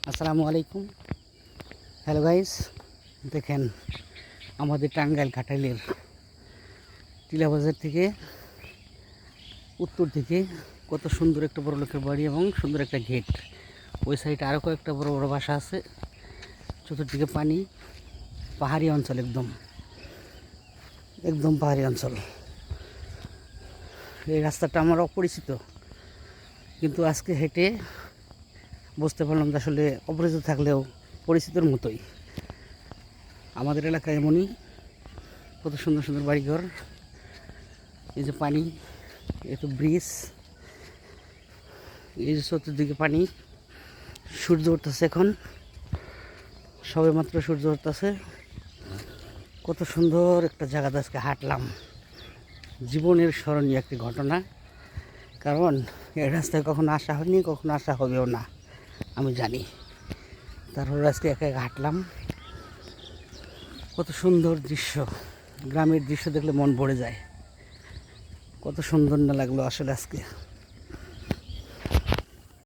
আসসালামু আলাইকুম। Hello guys, দেখেন আমাদের টাঙ্গাইল ঘাটাইলের টিলাবাজার থেকে উত্তর দিকে কত সুন্দর একটা বড় লোকের বাড়ি এবং সুন্দর একটা গেট। ওই সাইডে আরও কয়েকটা বড় বড় বাসা আছে। চতুর্দিকে পানি, পাহাড়ি অঞ্চল, একদম একদম পাহাড়ি অঞ্চল। এই রাস্তাটা আমার অপরিচিত, কিন্তু আজকে হেঁটে বুঝতে পারলাম যে আসলে অপরিচিত থাকলেও পরিচিতর মতোই। আমাদের এলাকায় এমনই কত সুন্দর সুন্দর বাড়িঘর। এই যে পানি, এই তো ব্রিজ, এই যে চতুর্দিকে পানি। সূর্য উঠতেছে, এখন সবে মাত্র সূর্য উঠতেছে। কত সুন্দর একটা জায়গাতে আজকে হাঁটলাম, জীবনের স্মরণীয় একটি ঘটনা। কারণ এই রাস্তায় কখনো আসা হয়নি, কখনো আসা হবেও না আমি জানি। তারপর আজকে একা একা হাঁটলাম। কত সুন্দর দৃশ্য, গ্রামের দৃশ্য দেখলে মন ভরে যায়। কত সুন্দর না লাগলো আসলে আজকে।